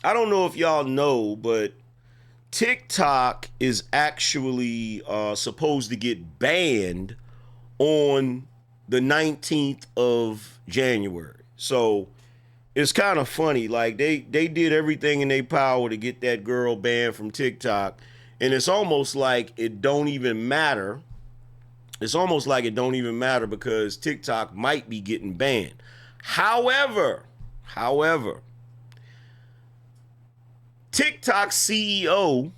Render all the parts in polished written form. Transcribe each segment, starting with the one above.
I don't know if y'all know, but TikTok is actually supposed to get banned on the 19th of January. So it's kind of funny. Like they did everything in their power to get that girl banned from TikTok, and it's almost like it don't even matter. It's almost like it don't even matter because TikTok might be getting banned. However, TikTok CEO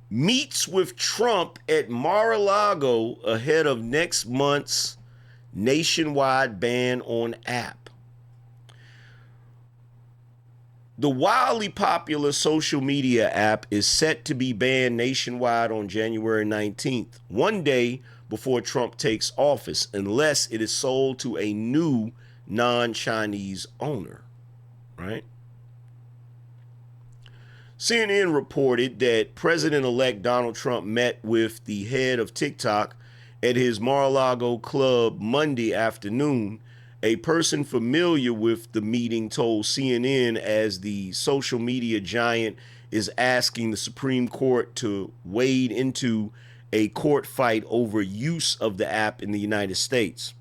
meets with Trump at Mar-a-Lago ahead of next month's nationwide ban on app. The wildly popular social media app is set to be banned nationwide on January 19th, one day before Trump takes office, unless it is sold to a new non-Chinese owner, right? CNN reported that President-elect Donald Trump met with the head of TikTok at his Mar-a-Lago club Monday afternoon. A person familiar with the meeting told CNN as the social media giant is asking the Supreme Court to wade into a court fight over use of the app in the United States.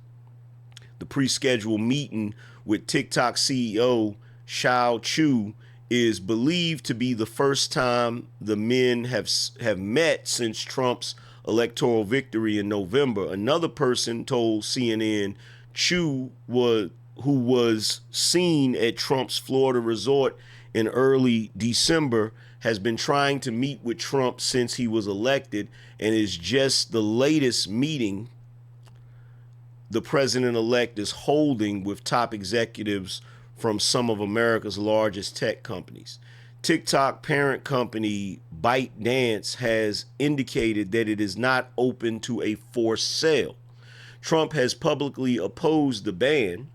The pre-scheduled meeting with TikTok CEO Shao Chu is believed to be the first time the men have met since Trump's electoral victory in November. Another person told CNN Chu who was seen at Trump's Florida resort in early December has been trying to meet with Trump since he was elected and is just the latest meeting the president-elect is holding with top executives from some of America's largest tech companies. TikTok parent company ByteDance has indicated that it is not open to a forced sale. Trump has publicly opposed the ban.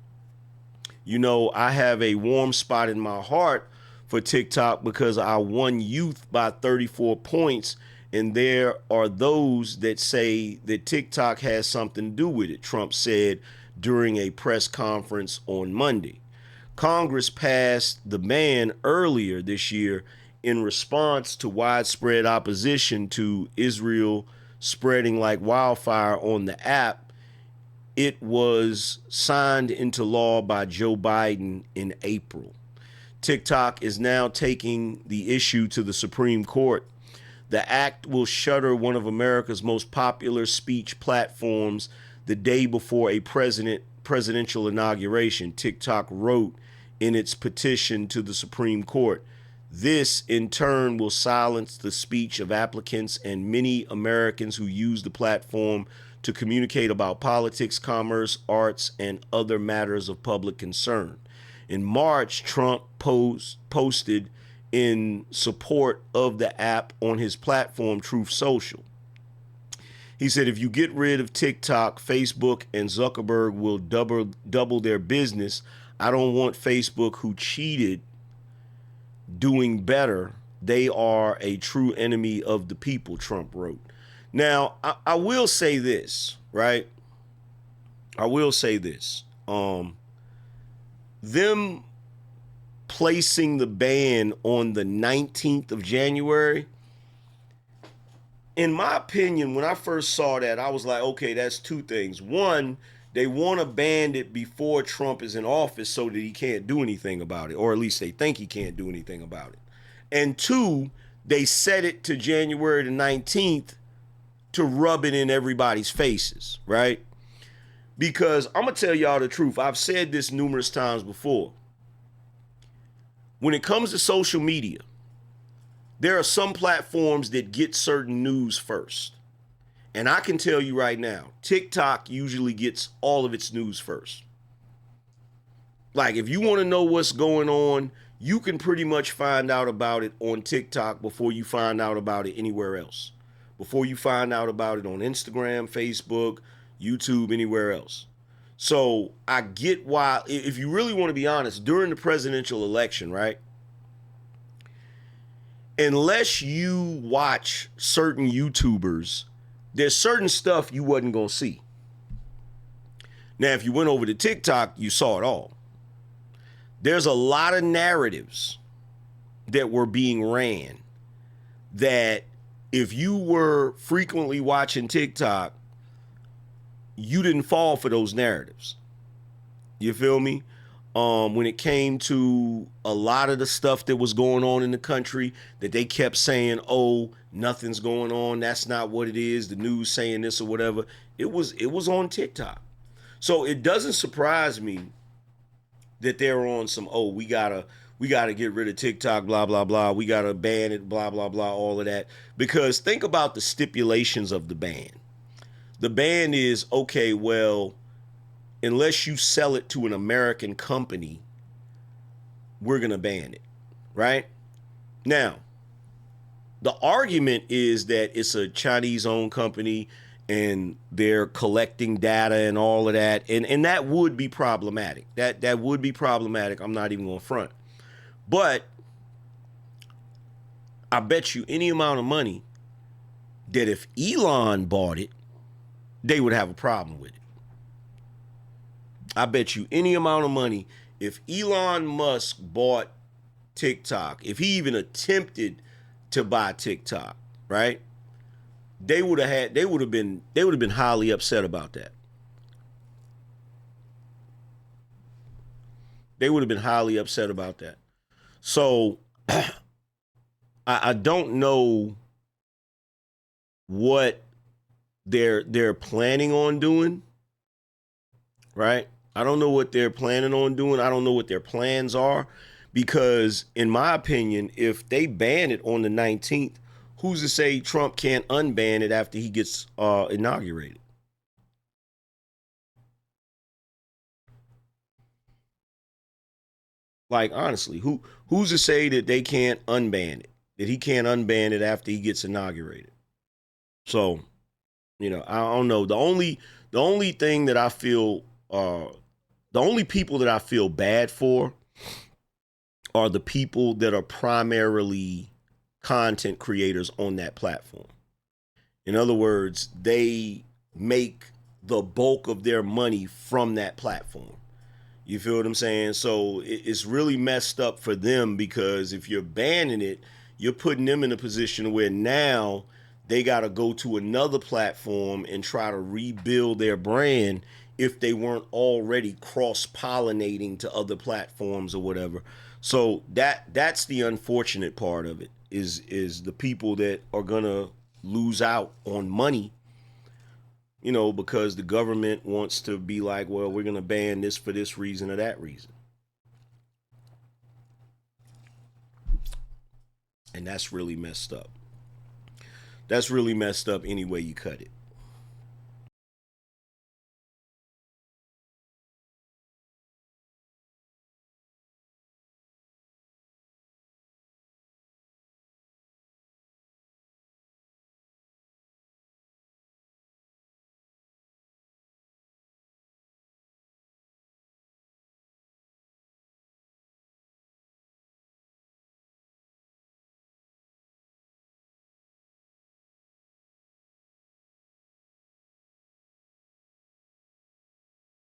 You know, I have a warm spot in my heart for TikTok because I won youth by 34 points, and there are those that say that TikTok has something to do with it, Trump said during a press conference on Monday. Congress passed the ban earlier this year in response to widespread opposition to Israel spreading like wildfire on the app. It was signed into law by Joe Biden in April. TikTok is now taking the issue to the Supreme Court. The act will shutter one of America's most popular speech platforms the day before a presidential inauguration, TikTok wrote in its petition to the Supreme Court. This, in turn, will silence the speech of applicants and many Americans who use the platform to communicate about politics, commerce, arts, and other matters of public concern. In March, Trump posted in support of the app on his platform, Truth Social. He said, if you get rid of TikTok, Facebook and Zuckerberg will double their business. I don't want Facebook, who cheated, doing better. They are a true enemy of the people, Trump wrote. Now, I will say this, right? I will say this. Them placing the ban on the 19th of January, in my opinion, when I first saw that, I was like, okay, that's two things. One, they want to ban it before Trump is in office so that he can't do anything about it, or at least they think he can't do anything about it. And two, they set it to January the 19th to rub it in everybody's faces, right? Because I'm going to tell y'all the truth. I've said this numerous times before. When it comes to social media, there are some platforms that get certain news first. And I can tell you right now, TikTok usually gets all of its news first. Like, if you want to know what's going on, you can pretty much find out about it on TikTok before you find out about it anywhere else. Before you find out about it on Instagram, Facebook, YouTube, anywhere else. So I get why, if you really want to be honest, during the presidential election, right? Unless you watch certain YouTubers, there's certain stuff you wasn't going to see. Now, if you went over to TikTok, you saw it all. There's a lot of narratives that were being ran that if you were frequently watching TikTok, you didn't fall for those narratives. You feel me? When it came to a lot of the stuff that was going on in the country, that they kept saying, "Oh, nothing's going on. That's not what it is." The news saying this or whatever. It was on TikTok. So it doesn't surprise me that they're on some, "Oh, we gotta get rid of TikTok, blah blah blah. We gotta ban it, blah blah blah, all of that." Because think about the stipulations of the ban. The ban is, okay, well, unless you sell it to an American company, we're going to ban it, right? Now, the argument is that it's a Chinese owned company and they're collecting data and all of that. And that would be problematic. That would be problematic. I'm not even going to front. But I bet you any amount of money that if Elon bought it, they would have a problem with it. I bet you any amount of money, if Elon Musk bought TikTok, if he even attempted to buy TikTok, right? They would have been highly upset about that. They would have been highly upset about that. So I don't know what they're planning on doing, right? I don't know what they're planning on doing. I don't know what their plans are because, in my opinion, if they ban it on the 19th, who's to say Trump can't unban it after he gets inaugurated? Like, honestly, who's to say that they can't unban it? That he can't unban it after he gets inaugurated? So, I don't know. The only thing that I feel the only people that I feel bad for are the people that are primarily content creators on that platform. In other words, they make the bulk of their money from that platform. You feel what I'm saying? So it's really messed up for them because if you're banning it, you're putting them in a position where now they got to go to another platform and try to rebuild their brand if they weren't already cross pollinating to other platforms or whatever. So that's the unfortunate part of it is the people that are gonna lose out on money, because the government wants to be like, well, we're gonna ban this for this reason or that reason, and that's really messed up. That's really messed up any way you cut it.